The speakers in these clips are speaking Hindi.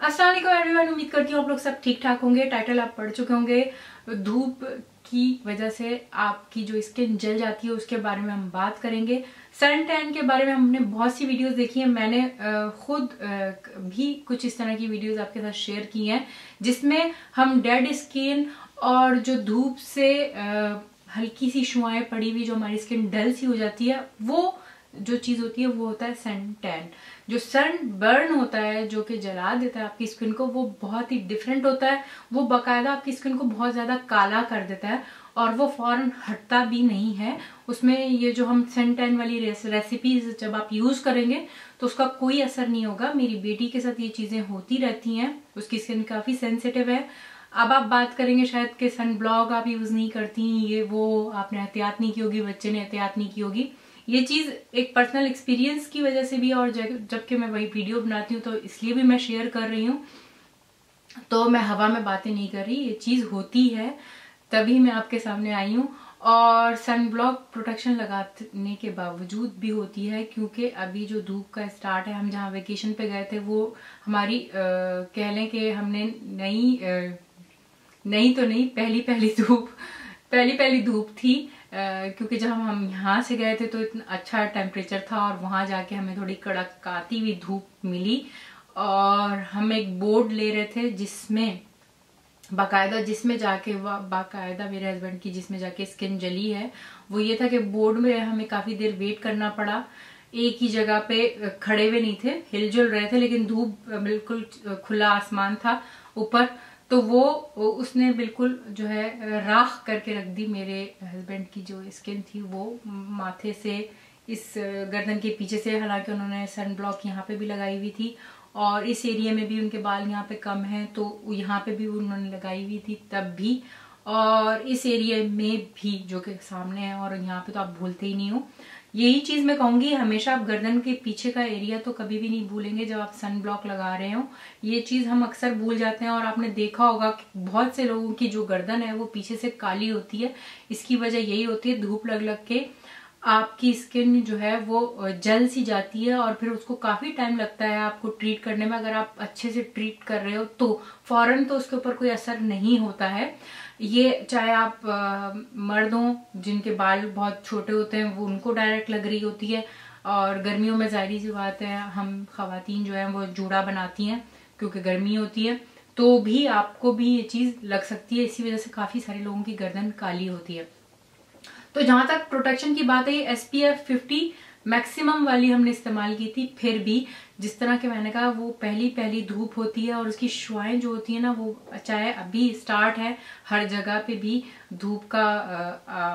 अस्सलाम वालेकुम एवरीवन, उम्मीद करती हूँ आप लोग सब ठीक ठाक होंगे। टाइटल आप पढ़ चुके होंगे। धूप की वजह से आपकी जो स्किन जल जाती है उसके बारे में हम बात करेंगे। सन टैन के बारे में हमने बहुत सी वीडियोस देखी हैं। मैंने खुद भी कुछ इस तरह की वीडियोस आपके साथ शेयर की हैं जिसमें हम डेड स्किन और जो धूप से हल्की सी शुआएं पड़ी हुई जो हमारी स्किन डल सी हो जाती है, वो जो चीज होती है वो होता है सन टैन। जो सन बर्न होता है जो कि जला देता है आपकी स्किन को, वो बहुत ही डिफरेंट होता है। वो बाकायदा आपकी स्किन को बहुत ज्यादा काला कर देता है और वो फौरन हटता भी नहीं है। उसमें ये जो हम सन टैन वाली रेसिपीज जब आप यूज करेंगे तो उसका कोई असर नहीं होगा। मेरी बेटी के साथ ये चीजें होती रहती हैं, उसकी स्किन काफी सेंसिटिव है। अब आप बात करेंगे शायद कि सन ब्लॉक आप यूज नहीं करती, ये वो आपने एहतियात नहीं की होगी, बच्चे ने एहतियात नहीं की होगी। ये चीज एक पर्सनल एक्सपीरियंस की वजह से भी और जबकि मैं वही वीडियो बनाती हूँ तो इसलिए भी मैं शेयर कर रही हूँ। तो मैं हवा में बातें नहीं कर रही, ये चीज होती है तभी मैं आपके सामने आई हूँ। और सन ब्लॉक प्रोटेक्शन लगाने के बावजूद भी होती है, क्योंकि अभी जो धूप का स्टार्ट है, हम जहाँ वेकेशन पे गए थे वो हमारी कह लें कि हमने नहीं तो नहीं, पहली पहली धूप थी। क्योंकि जब हम यहाँ से गए थे तो इतना अच्छा टेम्परेचर था और वहां जाके हमें थोड़ी कड़कती हुई धूप मिली। और हम एक बोर्ड ले रहे थे जिसमें बाकायदा मेरे हस्बैंड की जिसमें जाके स्किन जली है, वो ये था कि बोर्ड में हमें काफी देर वेट करना पड़ा। एक ही जगह पे खड़े हुए नहीं थे, हिलजुल रहे थे, लेकिन धूप बिल्कुल खुला आसमान था ऊपर, तो वो उसने बिल्कुल जो है राख करके रख दी। मेरे हस्बैंड की जो स्किन थी वो माथे से इस गर्दन के पीछे से, हालांकि उन्होंने सन ब्लॉक यहाँ पे भी लगाई हुई थी और इस एरिया में भी उनके बाल यहाँ पे कम हैं तो यहाँ पे भी उन्होंने लगाई हुई थी तब भी, और इस एरिया में भी जो कि सामने है, और यहाँ पे तो आप भूलते ही नहीं हो। यही चीज मैं कहूंगी, हमेशा आप गर्दन के पीछे का एरिया तो कभी भी नहीं भूलेंगे जब आप सन ब्लॉक लगा रहे हो। ये चीज हम अक्सर भूल जाते हैं और आपने देखा होगा कि बहुत से लोगों की जो गर्दन है वो पीछे से काली होती है। इसकी वजह यही होती है, धूप लग लग के आपकी स्किन जो है वो जल सी जाती है और फिर उसको काफी टाइम लगता है आपको ट्रीट करने में। अगर आप अच्छे से ट्रीट कर रहे हो तो फौरन तो उसके ऊपर कोई असर नहीं होता है। ये चाहे आप मर्द हो जिनके बाल बहुत छोटे होते हैं वो उनको डायरेक्ट लग रही होती है, और गर्मियों में जाहिर सी बात है हम खवातीन जो है वो जूड़ा बनाती हैं क्योंकि गर्मी होती है, तो भी आपको भी ये चीज लग सकती है। इसी वजह से काफी सारे लोगों की गर्दन काली होती है। तो जहां तक प्रोटेक्शन की बात है, SPF 50 मैक्सिमम वाली हमने इस्तेमाल की थी। फिर भी जिस तरह के मैंने कहा वो पहली पहली धूप होती है और उसकी शुआएं जो होती है ना, वो चाहे अभी स्टार्ट है हर जगह पे भी धूप का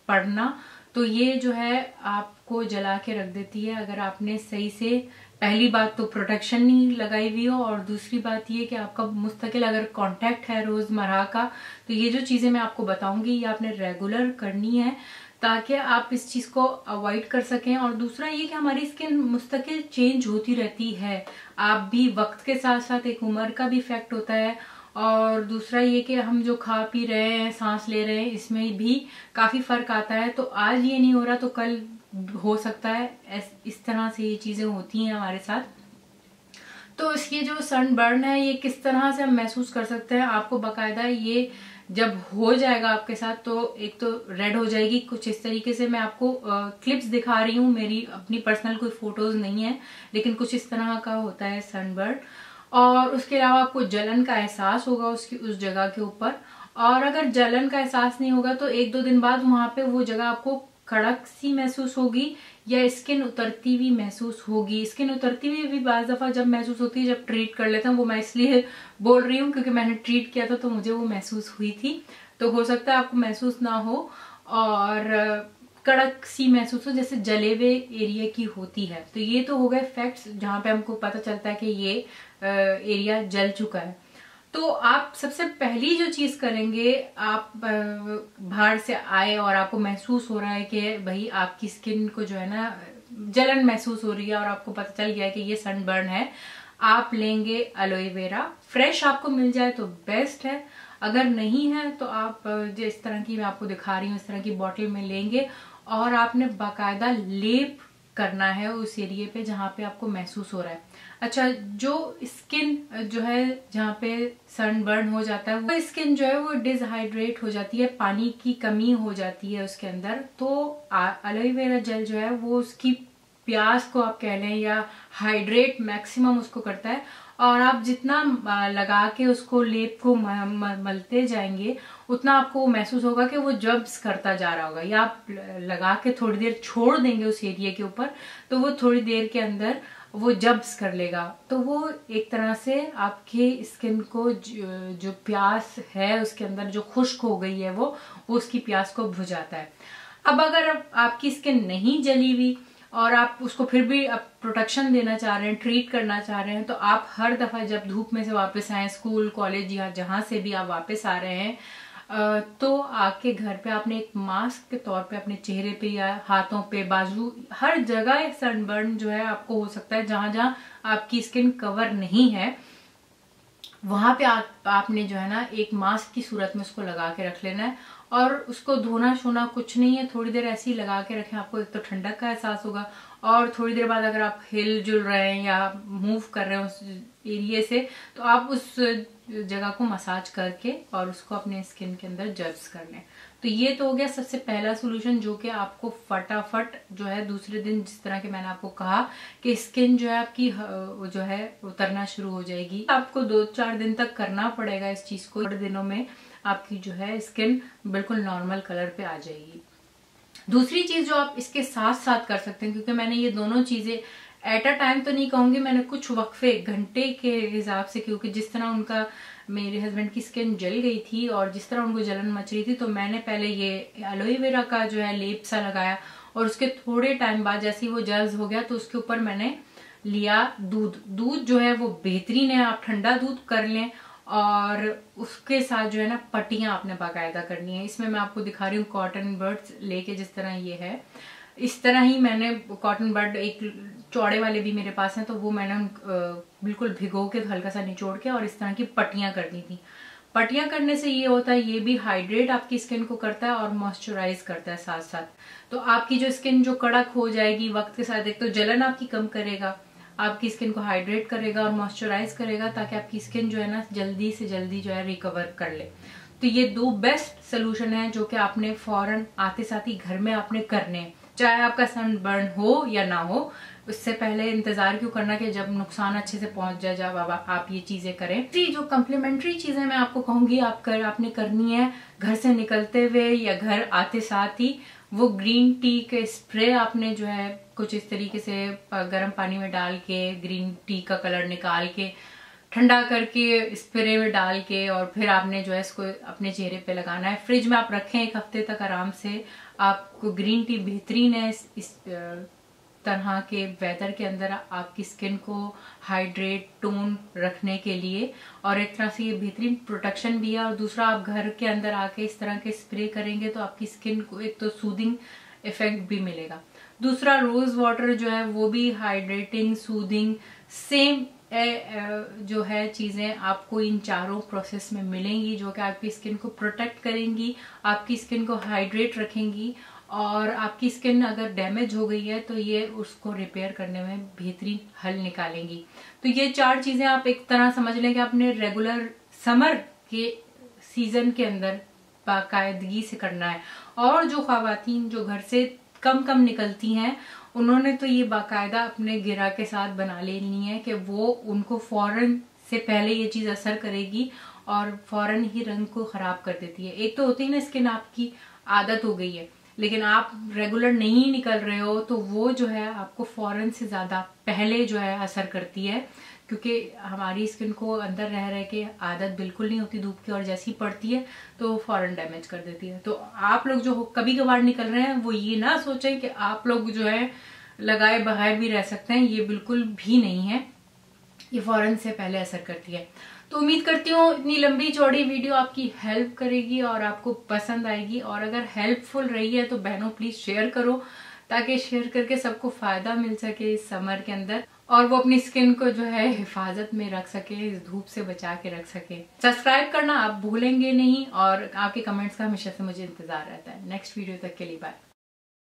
पड़ना, तो ये जो है आपको जला के रख देती है अगर आपने सही से पहली बात तो प्रोटेक्शन नहीं लगाई हुई हो, और दूसरी बात ये कि आपका मुस्तकिल अगर कांटेक्ट है रोजमर्रा का, तो ये जो चीजें मैं आपको बताऊंगी ये आपने रेगुलर करनी है ताकि आप इस चीज को अवॉइड कर सकें। और दूसरा ये कि हमारी स्किन मुस्तकिल चेंज होती रहती है, आप भी वक्त के साथ साथ एक उम्र का भी इफेक्ट होता है, और दूसरा ये कि हम जो खा पी रहे हैं, सांस ले रहे हैं, इसमें भी काफी फर्क आता है। तो आज ये नहीं हो रहा तो कल हो सकता है, इस तरह से ये चीजें होती हैं हमारे साथ। तो इसकी जो सन बर्न है ये किस तरह से हम महसूस कर सकते हैं, आपको बाकायदा ये जब हो जाएगा आपके साथ तो एक तो रेड हो जाएगी कुछ इस तरीके से। मैं आपको क्लिप्स दिखा रही हूँ, मेरी अपनी पर्सनल कोई फोटोज नहीं है, लेकिन कुछ इस तरह का होता है सनबर्न। और उसके अलावा आपको जलन का एहसास होगा उसकी उस जगह के ऊपर, और अगर जलन का एहसास नहीं होगा तो 1-2 दिन बाद वहां पे वो जगह आपको कड़क सी महसूस होगी या स्किन उतरती हुई महसूस होगी। स्किन उतरती हुई भी बाज दफा जब महसूस होती है जब ट्रीट कर लेते हैं, वो मैं इसलिए बोल रही हूँ क्योंकि मैंने ट्रीट किया था तो मुझे वो महसूस हुई थी, तो हो सकता है आपको महसूस ना हो और कड़क सी महसूस हो जैसे जले हुए एरिया की होती है। तो ये तो हो गए फैक्ट्स जहां पे हमको पता चलता है कि ये एरिया जल चुका है। तो आप सबसे पहली जो चीज करेंगे, आप बाहर से आए और आपको महसूस हो रहा है कि भाई आपकी स्किन को जो है ना जलन महसूस हो रही है और आपको पता चल गया है कि ये सनबर्न है, आप लेंगे एलोवेरा। फ्रेश आपको मिल जाए तो बेस्ट है, अगर नहीं है तो आप जिस तरह की मैं आपको दिखा रही हूँ इस तरह की बॉटल में लेंगे और आपने बाकायदा लेप करना है उस एरिया पे जहां पे आपको महसूस हो रहा है। अच्छा, जो स्किन जो है जहाँ पे सनबर्न हो जाता है वो स्किन जो है वो डिसहाइड्रेट हो जाती है, पानी की कमी हो जाती है उसके अंदर। तो एलोवेरा जेल जो है वो उसकी प्यास को आप कह लें या हाइड्रेट मैक्सिमम उसको करता है। और आप जितना लगा के उसको लेप को मलते जाएंगे उतना आपको महसूस होगा कि वो जब्स करता जा रहा होगा। या आप लगा के थोड़ी देर छोड़ देंगे उस एरिया के ऊपर तो वो थोड़ी देर के अंदर वो जब्स कर लेगा। तो वो एक तरह से आपके स्किन को जो प्यास है उसके अंदर जो खुश्क हो गई है वो उसकी प्यास को बुझाता है। अब अगर आपकी स्किन नहीं जली हुई और आप उसको फिर भी आप प्रोटेक्शन देना चाह रहे हैं, ट्रीट करना चाह रहे हैं, तो आप हर दफा जब धूप में से वापस आए, स्कूल कॉलेज या जहां से भी आप वापस आ रहे हैं, तो आके घर पे आपने एक मास्क के तौर पे अपने चेहरे पे या हाथों पे, बाजू, हर जगह सनबर्न जो है आपको हो सकता है। जहां जहां आपकी स्किन कवर नहीं है वहां पे आपने जो है ना एक मास्क की सूरत में उसको लगा के रख लेना है। और उसको धोना शोना कुछ नहीं है, थोड़ी देर ऐसे ही लगा के रखें। आपको एक तो ठंडक का एहसास होगा और थोड़ी देर बाद अगर आप हिल जुल रहे हैं या मूव कर रहे हैं उस एरिया से तो आप उस जगह को मसाज करके और उसको अपने स्किन के अंदर जब्स कर लें। तो ये तो हो गया सबसे पहला सोल्यूशन जो कि आपको फटाफट जो है दूसरे दिन, जिस तरह के मैंने आपको कहा कि स्किन जो है आपकी जो है उतरना शुरू हो जाएगी। आपको 2-4 दिन तक करना पड़ेगा इस चीज को, 8 दिनों में आपकी जो है स्किन बिल्कुल नॉर्मल कलर पे आ जाएगी। दूसरी चीज जो आप इसके साथ साथ कर सकते हैं, क्योंकि मैंने ये दोनों चीजें एट अ टाइम तो नहीं कहूंगी, मैंने कुछ वक्फे घंटे के हिसाब से, क्योंकि जिस तरह उनका मेरे हस्बैंड की स्किन जल गई थी और जिस तरह उनको जलन मच रही थी, तो मैंने पहले ये एलोवेरा का जो है लेप सा लगाया और उसके थोड़े टाइम बाद जैसे ही वो जल्द हो गया तो उसके ऊपर मैंने लिया दूध जो है वो बेहतरीन है, आप ठंडा दूध कर लें और उसके साथ जो है ना पट्टियां आपने बाकायदा करनी है। इसमें मैं आपको दिखा रही हूँ कॉटन बड्स लेके, जिस तरह ये है इस तरह ही मैंने कॉटन बड एक चौड़े वाले भी मेरे पास हैं, तो वो मैंने बिल्कुल भिगो के हल्का सा निचोड़ के और इस तरह की पट्टियां करनी थी। पट्टियां करने से ये होता है, ये भी हाइड्रेट आपकी स्किन को करता है और मॉइस्चराइज करता है साथ साथ। तो आपकी जो स्किन जो कड़क हो जाएगी वक्त के साथ, एक तो जलन आपकी कम करेगा, आपकी स्किन को हाइड्रेट करेगा और मॉइस्चराइज करेगा ताकि आपकी स्किन जो है ना जल्दी से जल्दी जो है रिकवर कर ले। तो ये 2 बेस्ट सोल्यूशन है जो कि आपने फौरन आते साथ ही घर में आपने करने हैं, चाहे आपका सनबर्न हो या ना हो। उससे पहले इंतजार क्यों करना कि जब नुकसान अच्छे से पहुंच जाए जब आप ये चीजें करें। जो कम्प्लीमेंट्री चीजें मैं आपको कहूंगी आपने करनी है घर से निकलते हुए या घर आते साथ ही, वो ग्रीन टी के स्प्रे आपने जो है कुछ इस तरीके से गर्म पानी में डाल के ग्रीन टी का कलर निकाल के ठंडा करके स्प्रे में डाल के और फिर आपने जो है इसको अपने चेहरे पे लगाना है। फ्रिज में आप रखें 1 हफ्ते तक आराम से। आपको ग्रीन टी बेहतरीन है इस तरह के वेदर के अंदर आपकी स्किन को हाइड्रेट टोन रखने के लिए, और एक तरह से ये बेहतरीन प्रोटेक्शन भी है। और दूसरा, आप घर के अंदर आके इस तरह के स्प्रे करेंगे तो आपकी स्किन को एक तो सूदिंग इफेक्ट भी मिलेगा। दूसरा, रोज वाटर जो है वो भी हाइड्रेटिंग, सूदिंग, सेम जो है चीजें आपको इन चारों प्रोसेस में मिलेंगी जो कि आपकी स्किन को प्रोटेक्ट करेंगी, आपकी स्किन को हाइड्रेट रखेंगी और आपकी स्किन अगर डैमेज हो गई है तो ये उसको रिपेयर करने में बेहतरीन हल निकालेंगी। तो ये 4 चीजें आप एक तरह समझ लें कि आपने रेगुलर समर के सीजन के अंदर बाकायदगी से करना है। और जो ख्वातीन जो घर से कम निकलती हैं उन्होंने तो ये बाकायदा अपने गिरा के साथ बना लेनी है कि वो उनको फौरन से पहले ये चीज असर करेगी और फौरन ही रंग को खराब कर देती है। एक तो होती है ना स्किन आपकी आदत हो गई है लेकिन आप रेगुलर नहीं निकल रहे हो तो वो जो है आपको फौरन से ज्यादा पहले जो है असर करती है, क्योंकि हमारी स्किन को अंदर रह के आदत बिल्कुल नहीं होती धूप की और जैसी ही पड़ती है तो फौरन डैमेज कर देती है। तो आप लोग जो कभी कभार निकल रहे हैं वो ये ना सोचें कि आप लोग जो है लगाए बगैर भी रह सकते हैं, ये बिल्कुल भी नहीं है, ये फौरन से पहले असर करती है। तो उम्मीद करती हूँ इतनी लंबी चौड़ी वीडियो आपकी हेल्प करेगी और आपको पसंद आएगी। और अगर हेल्पफुल रही है तो बहनों प्लीज शेयर करो ताकि शेयर करके सबको फायदा मिल सके इस समर के अंदर और वो अपनी स्किन को जो है हिफाजत में रख सके, इस धूप से बचा के रख सके। सब्सक्राइब करना आप भूलेंगे नहीं और आपके कमेंट्स का हमेशा से मुझे इंतजार रहता है। नेक्स्ट वीडियो तक के लिए बाय।